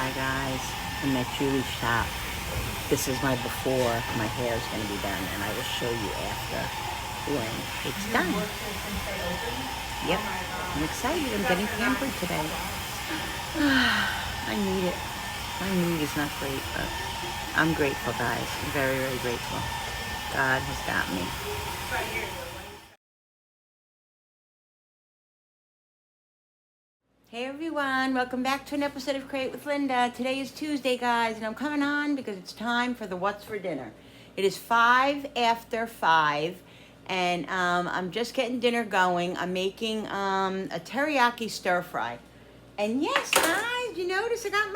Hi guys, I'm at Julie's shop. This is my before. My hair is going to be done, and I will show you after when it's done. Yep, I'm excited. I'm getting pampered today. I need it. My mood is not great, but I'm grateful, guys. I'm very, very grateful. God has got me. Hey everyone, welcome back to an episode of Create with Linda. Today is Tuesday, guys, and I'm coming on because it's time for the What's for Dinner. It is 5 after 5, and I'm just getting dinner going. I'm making a teriyaki stir fry. And yes, guys, you notice I got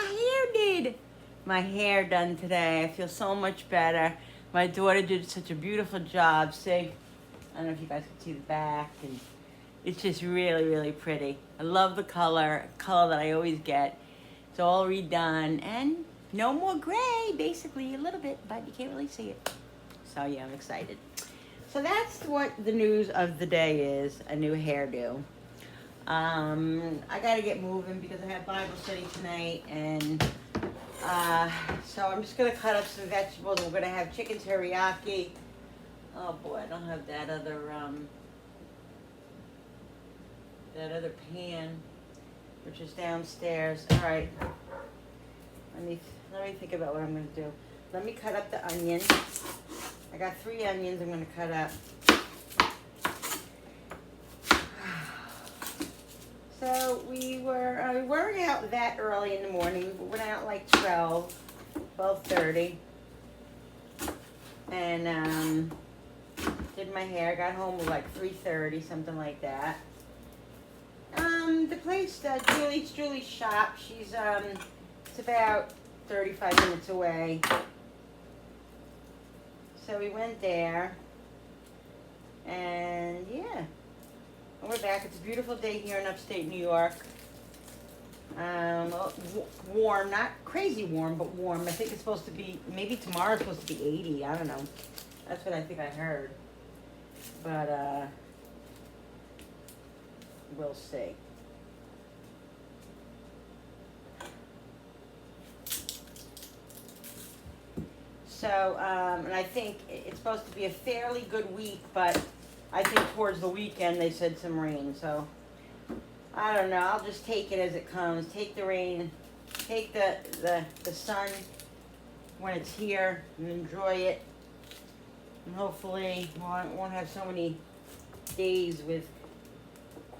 my hair done today. I feel so much better. My daughter did such a beautiful job. Sig, I don't know if you guys can see the back, and it's just really, really pretty. I love the color that I always get. It's all redone, and no more gray, basically, a little bit, but you can't really see it. So yeah, I'm excited. So that's what the news of the day is, a new hairdo. I gotta get moving because I have Bible study tonight, and so I'm just gonna cut up some vegetables. We're gonna have chicken teriyaki. Oh boy, I don't have that other pan, which is downstairs. All right, let me think about what I'm going to do. Let me cut up the onion. I got 3 onions I'm going to cut up. So we weren't out that early in the morning. We went out like 12:30, and did my hair. Got home at like 3:30, something like that. The place, Julie's shop, she's, it's about 35 minutes away. So we went there, and yeah, and we're back. It's a beautiful day here in upstate New York. Warm, not crazy warm, but warm. I think it's supposed to be, maybe tomorrow's supposed to be 80, I don't know. That's what I think I heard. But, we'll see. So, and I think it's supposed to be a fairly good week, but I think towards the weekend they said some rain. So, I don't know. I'll just take it as it comes. Take the rain, take the sun when it's here, and enjoy it. And hopefully won't have so many days with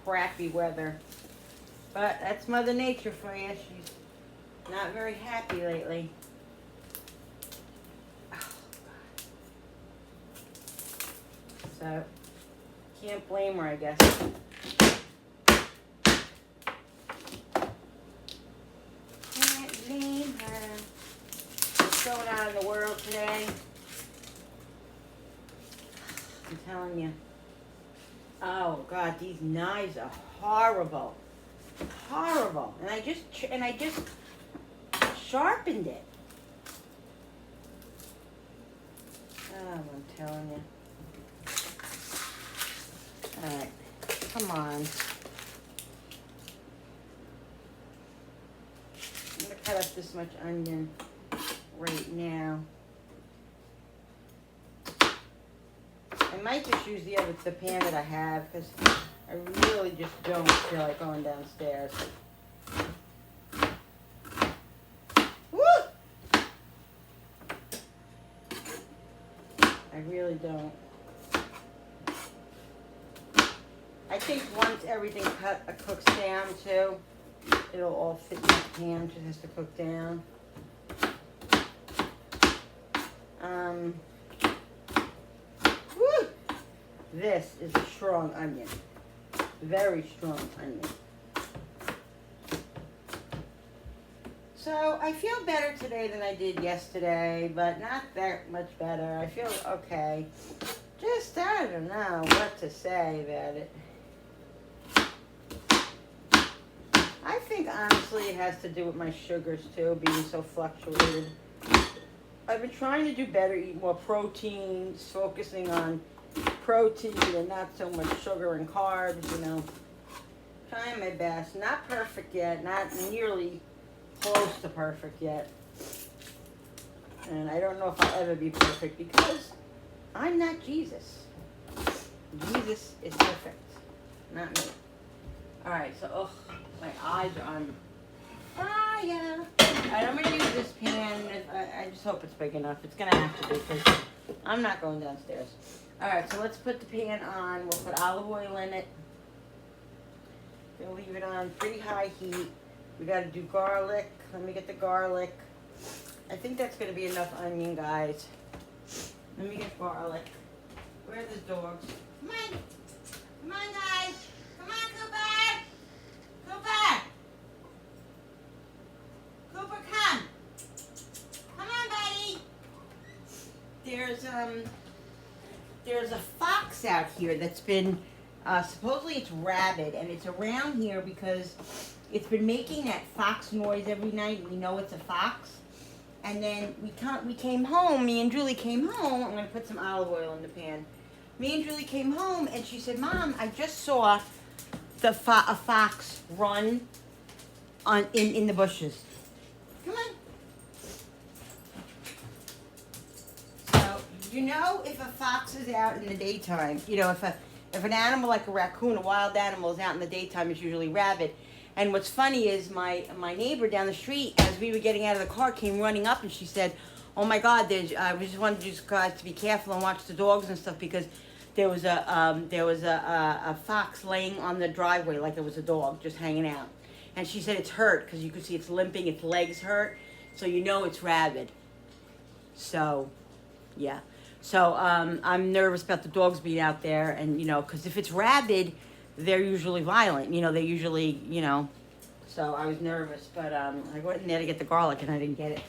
crappy weather. But that's Mother Nature for you. She's not very happy lately. So, can't blame her, I guess. Can't blame her. What's going on in the world today? I'm telling you. Oh God, these knives are horrible. Horrible. And I just sharpened it. Oh, I'm telling you. Alright, come on. I'm going to cut up this much onion right now. I might just use the pan that I have, because I really just don't feel like going downstairs. Woo! I really don't. I think once everything cooks down too, it'll all fit in the pan. Just has to cook down. Woo! This is a strong onion. Very strong onion. So I feel better today than I did yesterday, but not that much better. I feel okay. Just, I don't know what to say about it. I think honestly it has to do with my sugars too, being so fluctuated. I've been trying to do better, eat more proteins, focusing on protein and not so much sugar and carbs, you know. Trying my best. Not perfect yet, not nearly close to perfect yet. And I don't know if I'll ever be perfect because I'm not Jesus. Jesus is perfect, not me. Alright, so, my eyes are on fire. Alright, I'm going to use this pan. I just hope it's big enough. It's going to have to be because I'm not going downstairs. Alright, so let's put the pan on. We'll put olive oil in it. We'll leave it on pretty high heat. We got to do garlic. Let me get the garlic. I think that's going to be enough onion, guys. Let me get garlic. Where are the dogs? Come on. Come on, guys. Come on, Cooper. Cooper. Cooper, come. Come on, buddy. There's a fox out here that's been, supposedly it's rabid, and it's around here because it's been making that fox noise every night. We know it's a fox. And then we came home, me and Julie came home. I'm going to put some olive oil in the pan. Me and Julie came home, and she said, Mom, I just saw a fox run in the bushes. Come on. So, you know, if a fox is out in the daytime, you know, if an animal like a raccoon, a wild animal, is out in the daytime, it's usually rabid. And what's funny is my neighbor down the street, as we were getting out of the car, came running up and she said, "Oh my God, we just wanted you guys to be careful and watch the dogs and stuff because there was a fox laying on the driveway like it was a dog just hanging out." And she said it's hurt because you could see it's limping, its legs hurt, so you know it's rabid. So, yeah. So I'm nervous about the dogs being out there, and you know, because if it's rabid, they're usually violent, you know, they usually, you know, so I was nervous, but I went in there to get the garlic and I didn't get it.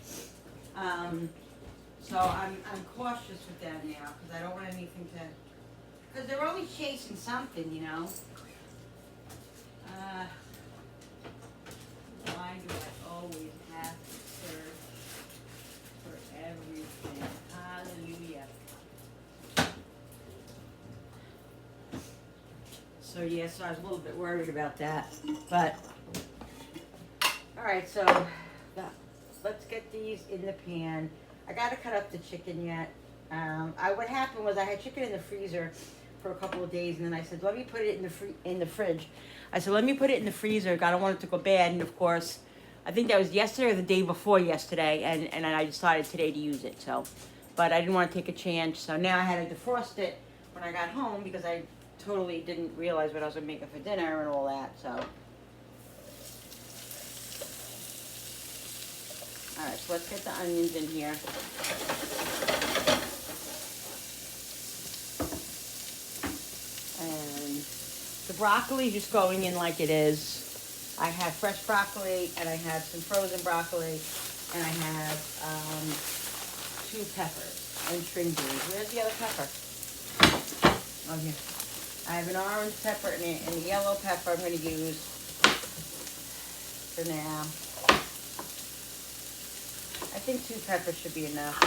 So I'm cautious with that now because I don't want anything to, because they're always chasing something, you know. Why do I always have to search for everything? Hallelujah. So yeah, so I was a little bit worried about that, but all right. So let's get these in the pan. I gotta cut up the chicken yet. What happened was I had chicken in the freezer for a couple of days, and then I said, let me put it in the fridge. I said, let me put it in the freezer. I don't want it to go bad, and of course, I think that was yesterday or the day before yesterday, and I decided today to use it. So, but I didn't want to take a chance, so now I had to defrost it when I got home because I totally didn't realize what I was going to make for dinner and all that, so. Alright, so let's get the onions in here. And the broccoli is just going in like it is. I have fresh broccoli, and I have some frozen broccoli, and I have 2 peppers and string beans. Where's the other pepper? Oh, here. I have an orange pepper and a yellow pepper I'm going to use for now. I think 2 peppers should be enough.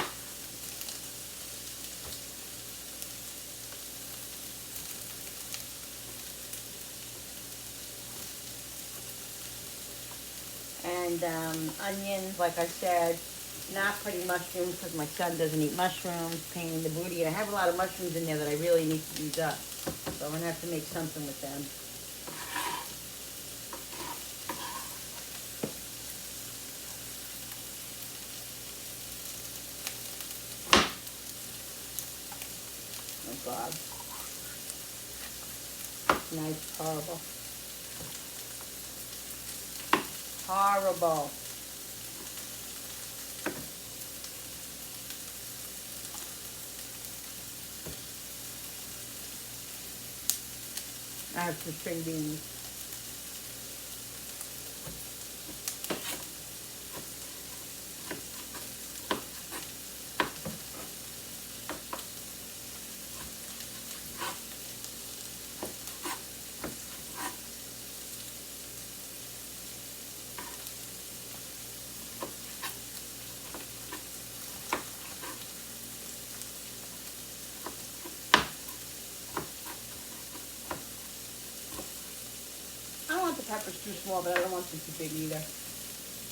And onions, like I said, not putting mushrooms because my son doesn't eat mushrooms, pain in the booty. And I have a lot of mushrooms in there that I really need to use up. So I'm going to have to make something with them. Oh, God. Nice, horrible. Horrible. I have some string beans. The pepper's too small, but I don't want them too big either.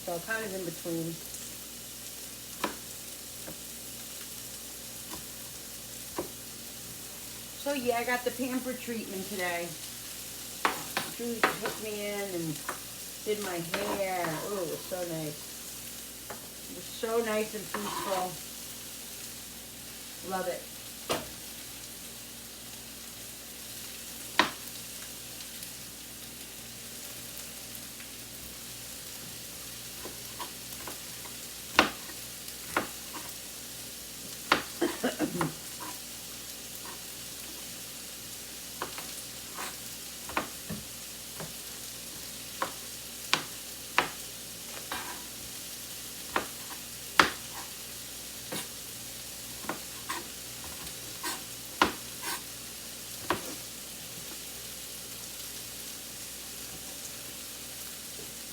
So kind of in between. So yeah, I got the pamper treatment today. Julie took me in and did my hair. Oh, it was so nice. It was so nice and peaceful. Love it.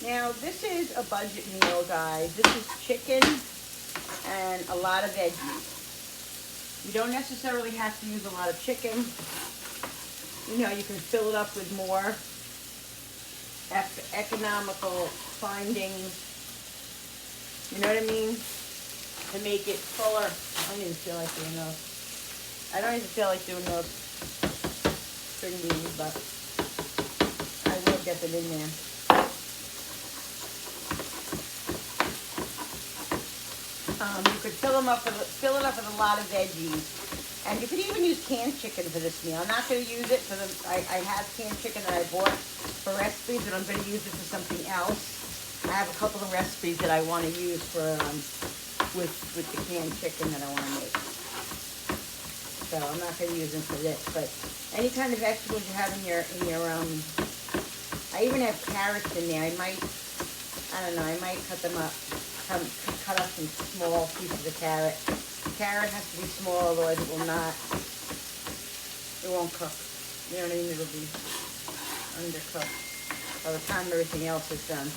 Now, this is a budget meal, guys. This is chicken and a lot of veggies. You don't necessarily have to use a lot of chicken. You know, you can fill it up with more economical findings. You know what I mean? To make it fuller. I don't even feel like doing those. I don't even feel like doing those string beans, but I will get them in there. You could fill it up with a lot of veggies, and you could even use canned chicken for this meal. I'm not going to use it for the. I have canned chicken that I bought for recipes, and I'm going to use it for something else. I have a couple of recipes that I want to use for with the canned chicken that I want to make. So I'm not going to use them for this, but any kind of vegetables you have in your I even have carrots in there. I might cut them up. Cut up some small pieces of carrot. The carrot has to be small, otherwise it won't cook. You know what I mean? It'll be undercooked by the time everything else is done.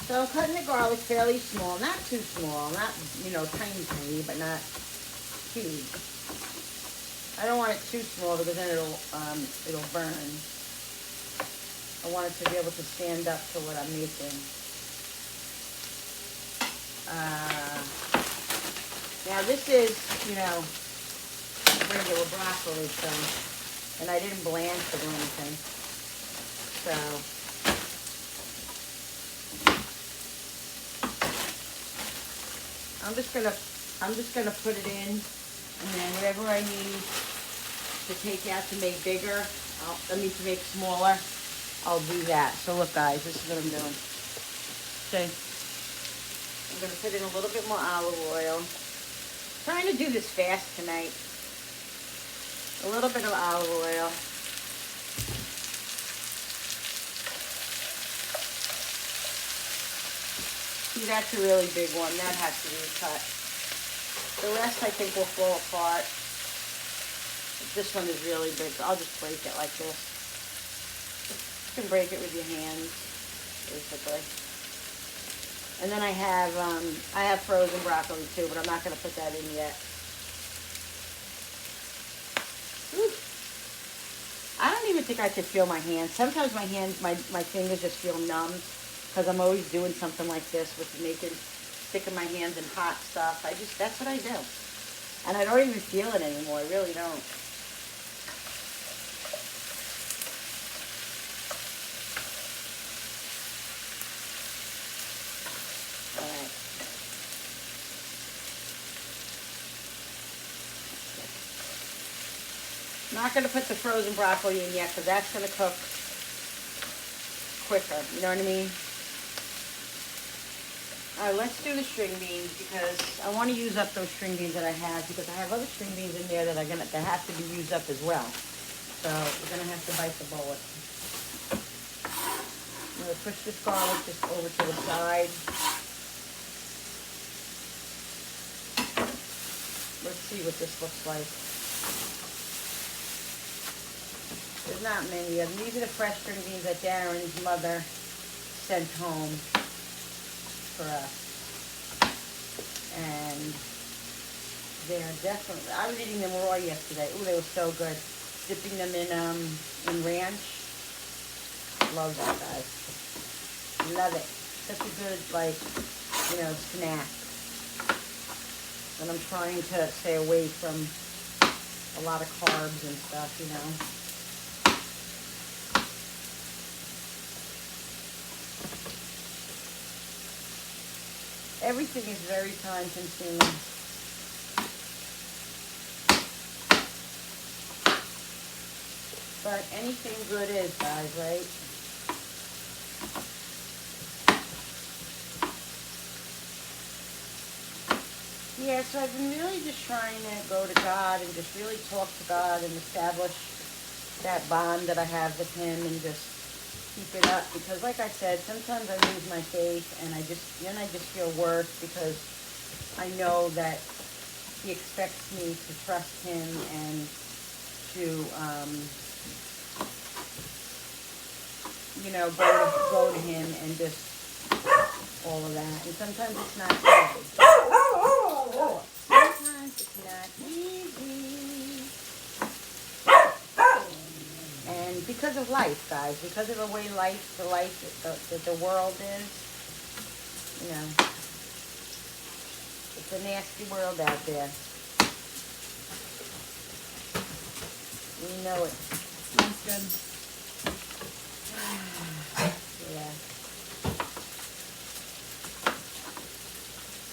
So I'm cutting the garlic fairly small, not too small, not, you know, tiny, but not huge. I don't want it too small because then it'll burn. I want it to be able to stand up to what I'm making. Now this is, you know, regular broccoli, so, and I didn't blanch it or anything, so, I'm just gonna put it in, and then whatever I need to take out to make bigger, to make smaller, I'll do that. So look, guys, this is what I'm doing. Okay. I'm going to put in a little bit more olive oil. Trying to do this fast tonight. A little bit of olive oil. See, that's a really big one. That has to be cut. The rest I think will fall apart. This one is really big, so I'll just break it like this. You can break it with your hands, basically. And then I have frozen broccoli too, but I'm not going to put that in yet. Whew. I don't even think I could feel my hands. Sometimes my fingers just feel numb because I'm always doing something like this with sticking my hands in hot stuff. That's what I do. And I don't even feel it anymore. I really don't. Not going to put the frozen broccoli in yet because that's going to cook quicker. You know what I mean? All right, let's do the string beans because I want to use up those string beans that I have because I have other string beans in there that have to be used up as well. So we're going to have to bite the bullet. I'm going to push this garlic just over to the side. Let's see what this looks like. There's not many of them. These are the fresh string beans that Darren's mother sent home for us. And they're definitely, I was eating them raw yesterday. Ooh, they were so good. Dipping them in ranch. Love that, guys. Love it. such a good, like, snack. And I'm trying to stay away from a lot of carbs and stuff, Everything is very time consuming. But anything good is, guys, right? Yeah, so I've been really just trying to go to God and just really talk to God and establish that bond that I have with him and just keep it up. Because like I said, sometimes I lose my faith and I just feel worse because I know that he expects me to trust him and to, go to him and just all of that. And sometimes it's not easy. Sometimes it's not easy. And because of life, guys, because of the way that the world is, it's a nasty world out there. We know it. Smells good. Yeah.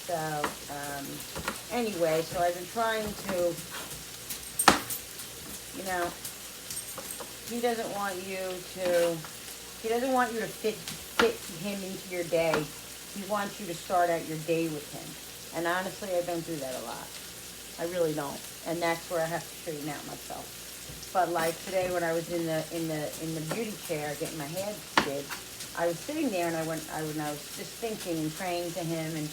So, anyway, so I've been trying to, he doesn't want you to fit him into your day. He wants you to start out your day with him. And honestly, I don't do that a lot. I really don't. And that's where I have to straighten out myself. But like today when I was in the beauty chair getting my hair did, I was sitting there and I was just thinking and praying to him and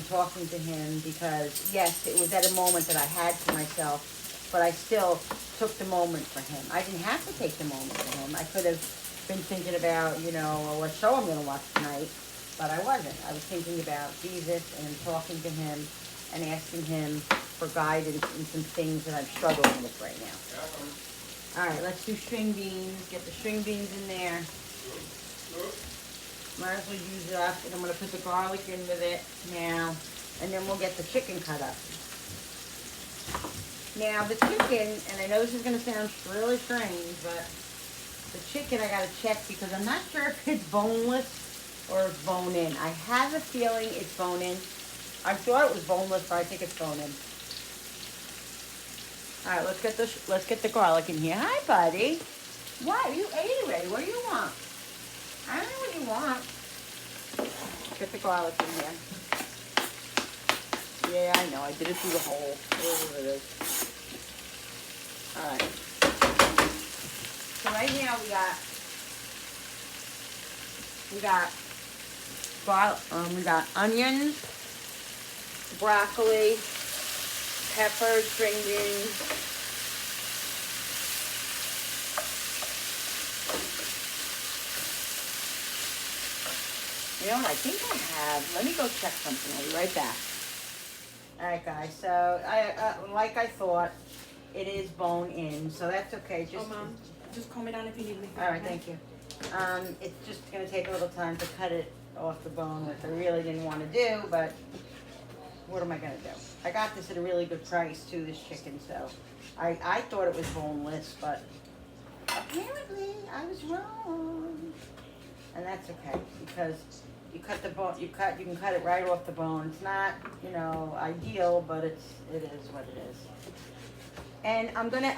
talking to him because yes, it was at a moment that I had for myself, but I still took the moment for him. I didn't have to take the moment for him. I could have been thinking about, what show I'm going to watch tonight, but I wasn't. I was thinking about Jesus and talking to him and asking him for guidance in some things that I'm struggling with right now. All right, let's do string beans. Get the string beans in there. Might as well use it up, and I'm going to put the garlic in with it now, and then we'll get the chicken cut up. Now, the chicken, and I know this is going to sound really strange, but the chicken I got to check because I'm not sure if it's boneless or it's bone-in. I have a feeling it's bone-in. I thought it was boneless, but I think it's bone-in. All right, let's get the garlic in here. Hi, buddy. What? You ate already. What do you want? I don't know what you want. Get the garlic in here. Yeah, I know. I did it through the hole. Wherever it is. All right. So right now we got onions, broccoli, peppers, string beans. You know what, I think I have. Let me go check something. I'll be right back. All right, guys. So, like I thought, it is bone-in, so that's okay. Mom, just call me down if you need me. All right, thank you. It's just going to take a little time to cut it off the bone, which I really didn't want to do, but what am I going to do? I got this at a really good price, too, this chicken, so I thought it was boneless, but apparently I was wrong. And that's okay, because you cut the bone, you can cut it right off the bone. It's not, ideal, but it is what it is. And I'm gonna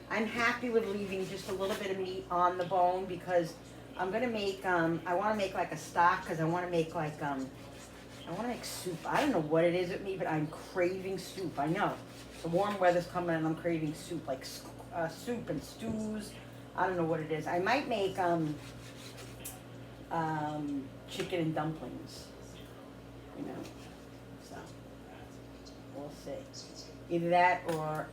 I'm happy with leaving just a little bit of meat on the bone because I'm gonna make, I wanna make like a stock because I wanna make like, I wanna make soup. I don't know what it is with me, but I'm craving soup. I know, the warm weather's coming and I'm craving soup, like soup and stews. I don't know what it is. I might make, chicken and dumplings, so we'll see. Either that or,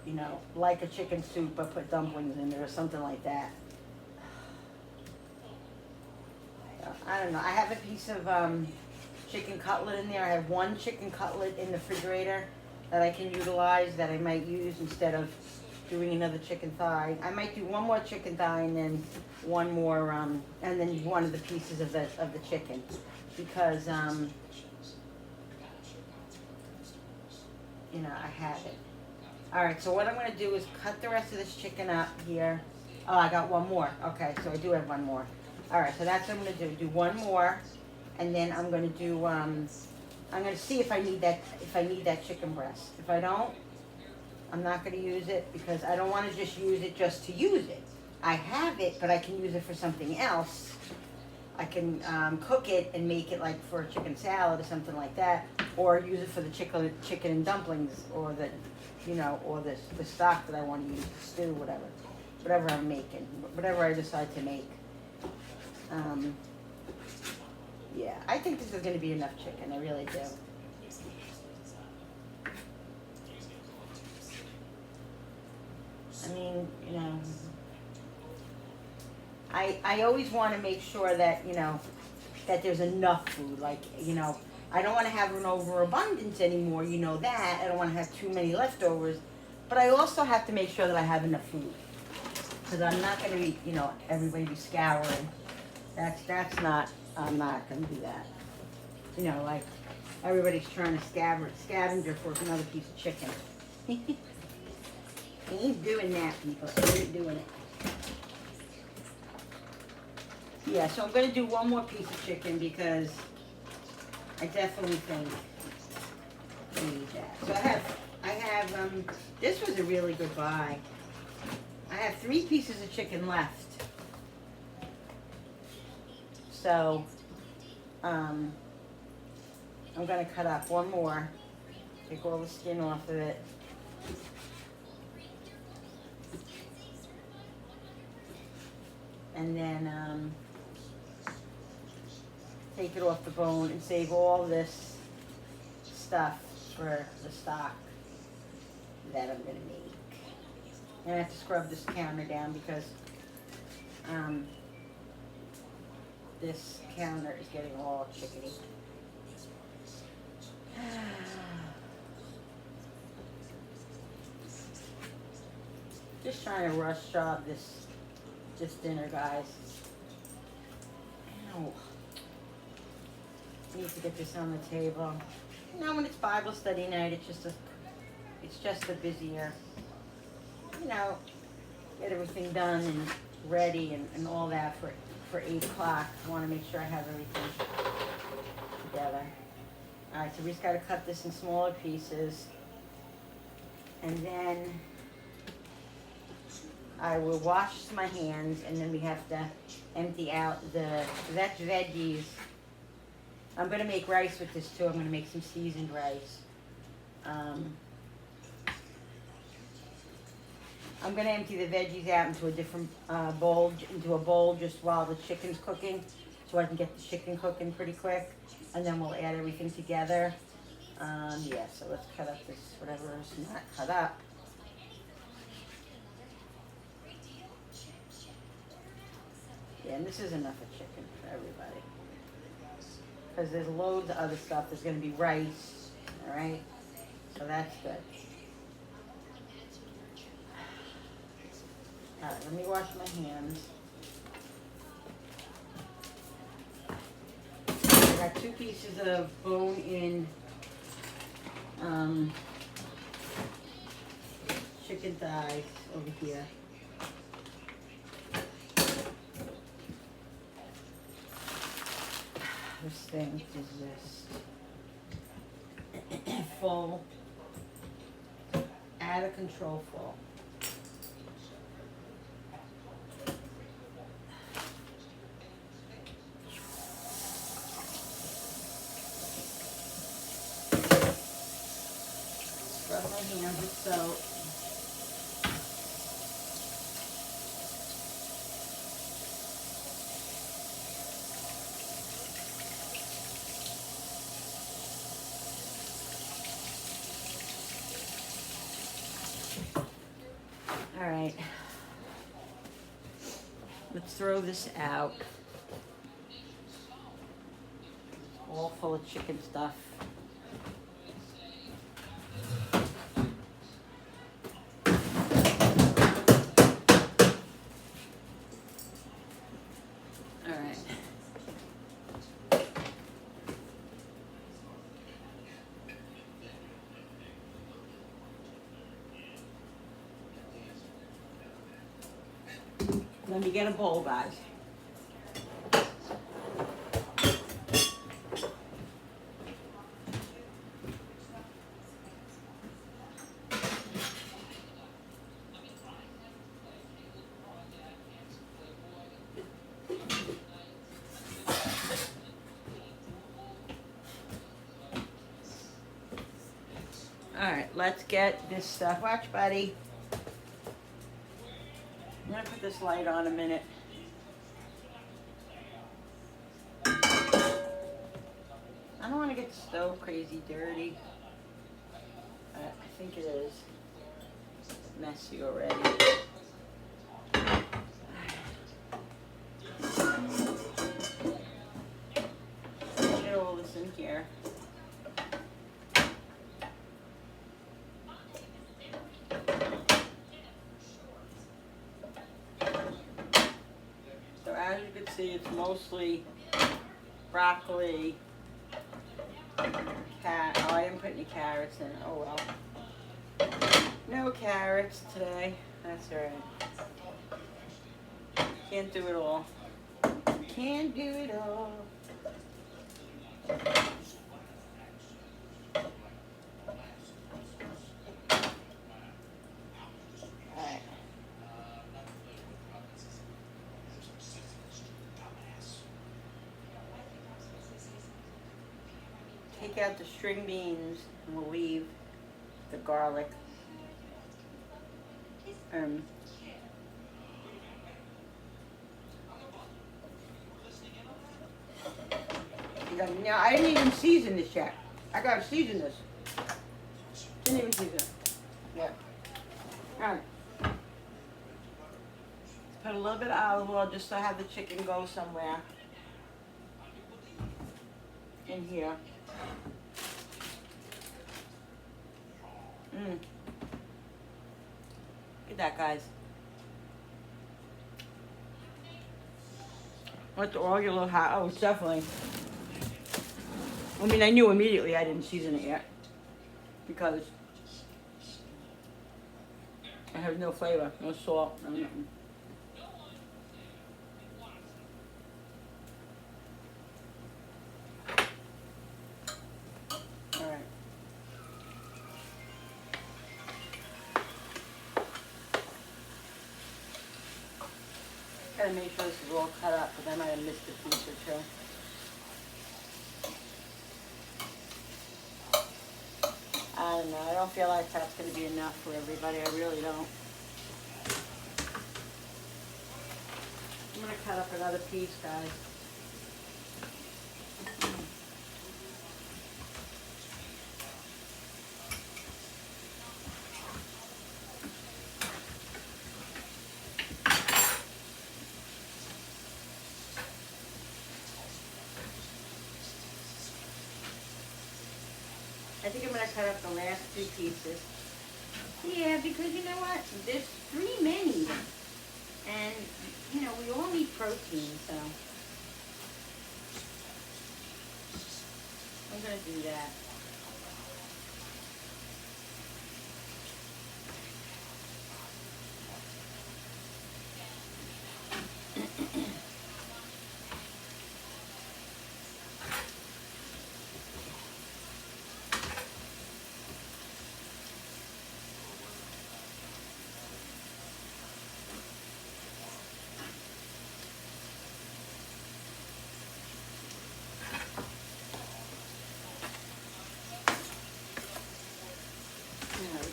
like a chicken soup but put dumplings in there or something like that. I don't know. I have a piece of chicken cutlet in there. I have one chicken cutlet in the refrigerator that I can utilize that I might use instead of doing another chicken thigh. I might do one more chicken thigh and then one more, and then one of the pieces of the chicken, because you know, I have it. All right, so what I'm gonna do is cut the rest of this chicken up here. Oh, I got one more. Okay, so I do have one more. All right, so that's what I'm gonna do. Do one more, and then I'm gonna do. I'm gonna see if I need that chicken breast. If I don't, I'm not gonna use it, because I don't want to just use it just to use it. I have it, but I can use it for something else. I can cook it and make it like for a chicken salad or something like that, or use it for the chicken and dumplings, or the, you know, or the stock that I want to use, stew, whatever I'm making, whatever I decide to make. Yeah, I think this is going to be enough chicken. I really do. I mean, you know, I always want to make sure that, you know, that there's enough food. Like, you know, I don't want to have an overabundance anymore, you know that. I don't want to have too many leftovers. But I also have to make sure that I have enough food. Because I'm not going to be, you know, everybody be scouring. That's not, I'm not going to do that. You know, like, everybody's trying to scavenger for another piece of chicken. Ain't doing that, people. Ain't doing it. Yeah, so I'm going to do one more piece of chicken, because I definitely think I need that. So I have, this was a really good buy. I have 3 pieces of chicken left. So, I'm going to cut up one more, take all the skin off of it. And then, take it off the bone and save all this stuff for the stock that I'm going to make. And I have to scrub this counter down, because this counter is getting all chickeny. Just trying to rush job this dinner, guys. Ow. Need to get this on the table. You know, when it's Bible study night, it's just a busier, you know, get everything done and ready and all that for 8 o'clock. I want to make sure I have everything together. All right, so we just got to cut this in smaller pieces, and then I will wash my hands, and then we have to empty out the veggies. I'm going to make rice with this too. I'm going to make some seasoned rice. I'm going to empty the veggies out into a different bowl, just while the chicken's cooking, so I can get the chicken cooking pretty quick, and then we'll add everything together. Yeah, so let's cut up this, whatever is not cut up. Yeah, and this is enough of chicken for everybody. Because there's loads of other stuff. There's going to be rice, all right? So that's good. All right, let me wash my hands. I got 2 pieces of bone-in chicken thighs over here. This thing is just full, out of control full. Scrub my hands with soap. All right, let's throw this out. All full of chicken stuff. Let me get a bowl, guys. Alright, let's get this stuff. Watch, buddy. I'm gonna put this light on a minute. I don't want to get the stove crazy dirty. I think it is messy already. Get all this in here. So as you can see, it's mostly broccoli. Oh, I didn't put any carrots in. Oh well. No carrots today. That's alright. Can't do it all. Can't do it all. Alright. Take out the string beans and we'll leave the garlic. Now, I didn't even season this yet. I gotta season this. Didn't even season it. Yeah. Alright. Put a little bit of olive oil just so I have the chicken go somewhere. In here. Look at that, guys. Let the oil get a little hot. Oh, it's definitely. I mean, I knew immediately I didn't season it yet. Because it has no flavor, no salt, no nothing. Alright. Gotta make sure this is all cut up, because I might have missed a piece or two. I don't know, I don't feel like that's going to be enough for everybody, I really don't. I'm going to cut up another piece, guys. I think I'm going to cut up the last two pieces. Yeah, because you know what? There's 3 men eating. And, you know, we all need protein, so. I'm going to do that.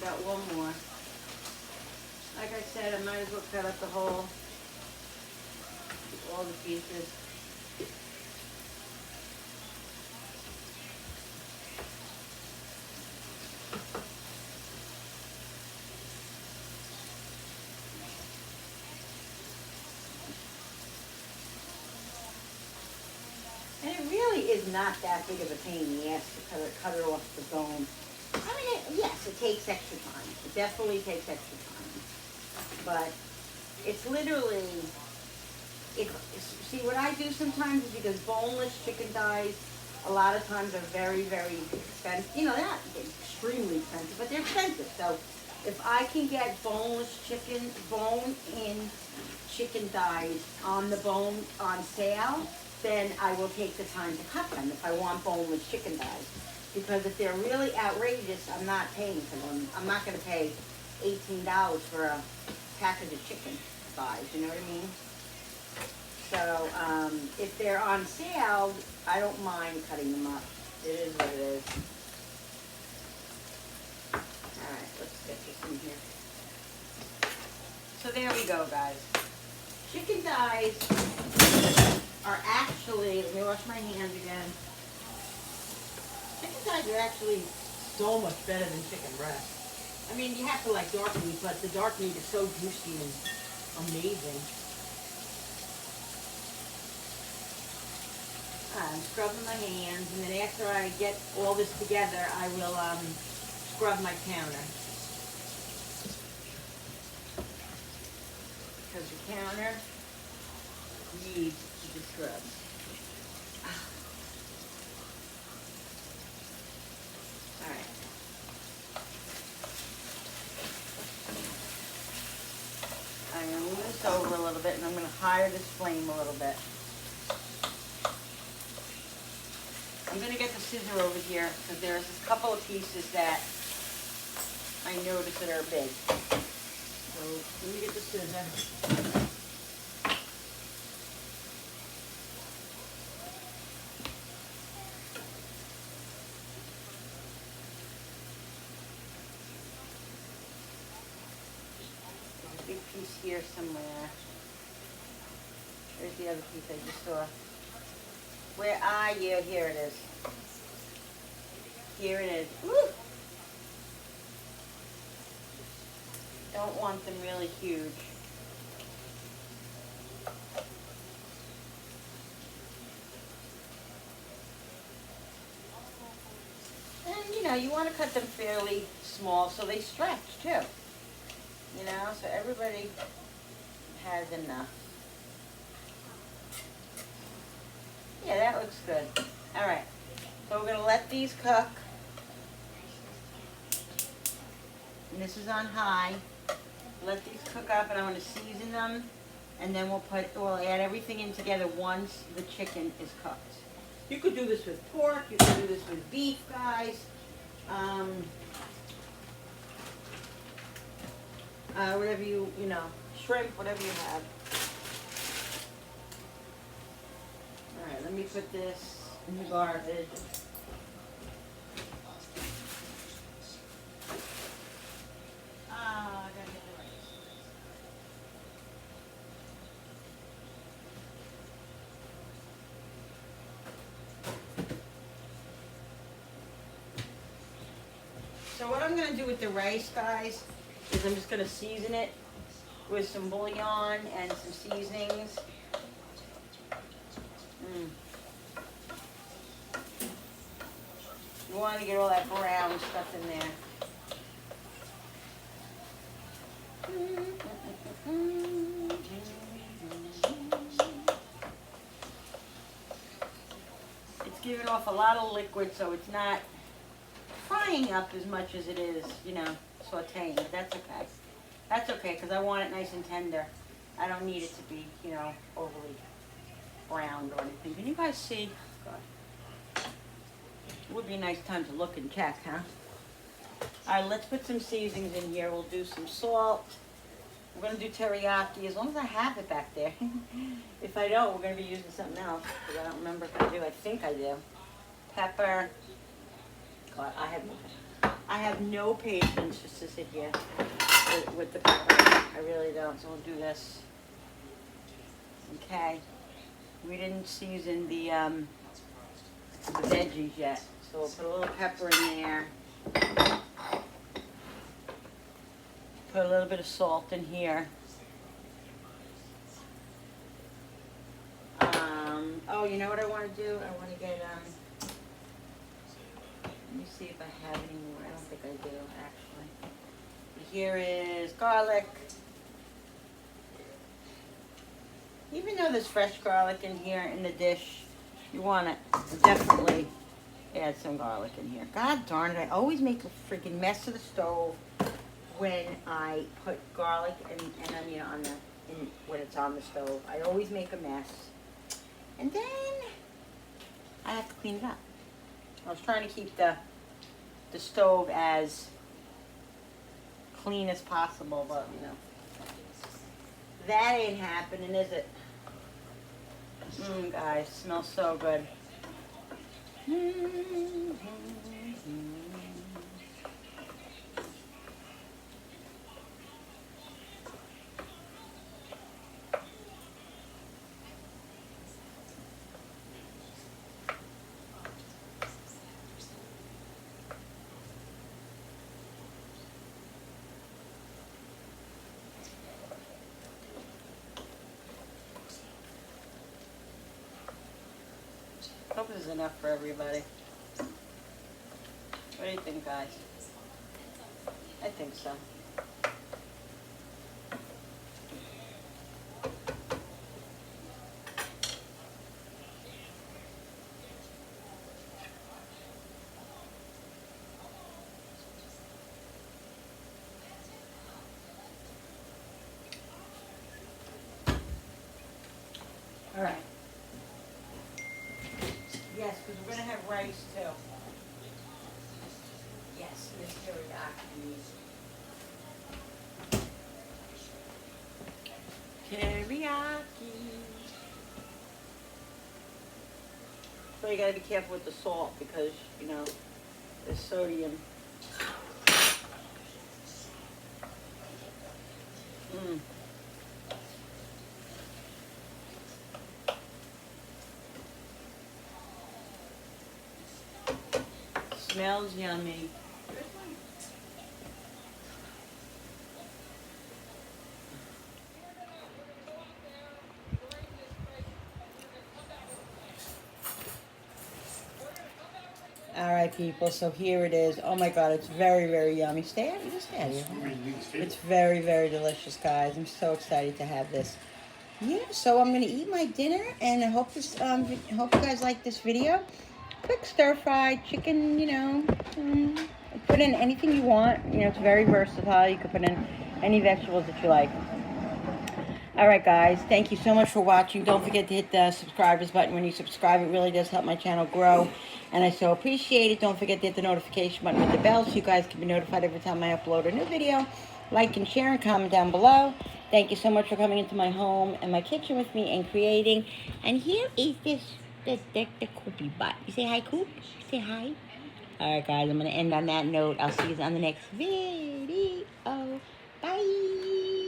Got one more. Like I said, I might as well cut up the whole, all the pieces. And it really is not that big of a pain in the ass to cut it off the bone. I mean, yes, it takes extra time. It definitely takes extra time. But it's literally, see what I do sometimes is because boneless chicken thighs a lot of times are very, very expensive. You know, they're not extremely expensive, but they're expensive. So If I can get boneless chicken, bone-in chicken thighs on the bone on sale, then I will take the time to cut them if I want boneless chicken thighs. Because if they're really outrageous, I'm not paying for them. I'm not gonna pay $18 for a package of chicken thighs, you know what I mean? So, if they're on sale, I don't mind cutting them up. It is what it is. Alright, let's get this in here. So there we go, guys. Chicken thighs are actually, let me wash my hands again. Chicken thighs are actually so much better than chicken breast. I mean, you have to like dark meat, but the dark meat is so juicy and amazing. I'm scrubbing my hands, and then after I get all this together, I will scrub my counter. Because the counter needs to be scrubbed. Alright. I'm going to move this over a little bit, and I'm going to higher this flame a little bit. I'm going to get the scissor over here because there's a couple of pieces that I noticed that are big. So let me get the scissor. There's a big piece here somewhere. There's the other piece I just saw. Where are you? Here it is. Here it is. Woo! Don't want them really huge. And you know, you want to cut them fairly small so they stretch too. You know, so everybody has enough. Yeah, that looks good. All right, so we're gonna let these cook. And this is on high. Let these cook up, and I'm gonna season them, and then we'll add everything in together once the chicken is cooked. You could do this with pork. You could do this with beef, guys. Whatever you know, shrimp, whatever you have. Alright, let me put this in the garbage. I gotta get the rice. So what I'm gonna do with the rice, guys, is I'm just gonna season it with some bouillon and some seasonings. You want to get all that brown stuff in there. It's giving off a lot of liquid, so it's not frying up as much as it is, you know, sauteing, but that's okay. That's okay, because I want it nice and tender. I don't need it to be, you know, overly browned or anything. Can you guys see? God. It would be a nice time to look and check, huh? All right, let's put some seasonings in here. We'll do some salt. We're going to do teriyaki, as long as I have it back there. If I don't, we're going to be using something else, because I don't remember if I do. I think I do. Pepper. God, I have no patience just to sit here with the pepper. I really don't, so we'll do this. Okay. We didn't season the veggies yet, so we'll put a little pepper in there. Put a little bit of salt in here. Oh, you know what I want to do? I want to get, let me see if I have any more. I don't think I do, actually. Here is garlic. Even though there's fresh garlic in here in the dish, you want to definitely add some garlic in here. God darn it, I always make a freaking mess of the stove. when I put garlic and onion on when it's on the stove. I always make a mess. And then I have to clean it up. I was trying to keep the stove as clean as possible, but you know, that ain't happening, is it? Guys, smells so good. Hope this is enough for everybody. What do you think, guys? I think so. All right. Yes, because we're going to have rice too. Yes, Miss Teriyaki. Teriyaki. So you got to be careful with the salt because, you know, there's sodium. Smells yummy. All right, people, so here it is. Oh my God, it's very, very yummy. Stay out, you just stay out here. It's very, very delicious, guys. I'm so excited to have this. Yeah, so I'm gonna eat my dinner, and I hope this, hope you guys like this video. Quick stir-fried chicken, you know. Put in anything you want. You know, it's very versatile. You can put in any vegetables that you like. All right, guys. Thank you so much for watching. Don't forget to hit the subscribers button when you subscribe. It really does help my channel grow, and I so appreciate it. Don't forget to hit the notification button with the bell so you guys can be notified every time I upload a new video. Like and share and comment down below. Thank you so much for coming into my home and my kitchen with me and creating. And here is the Coopy Bot. You say hi, Coop? Say hi. All right, guys. I'm going to end on that note. I'll see you on the next video. Bye.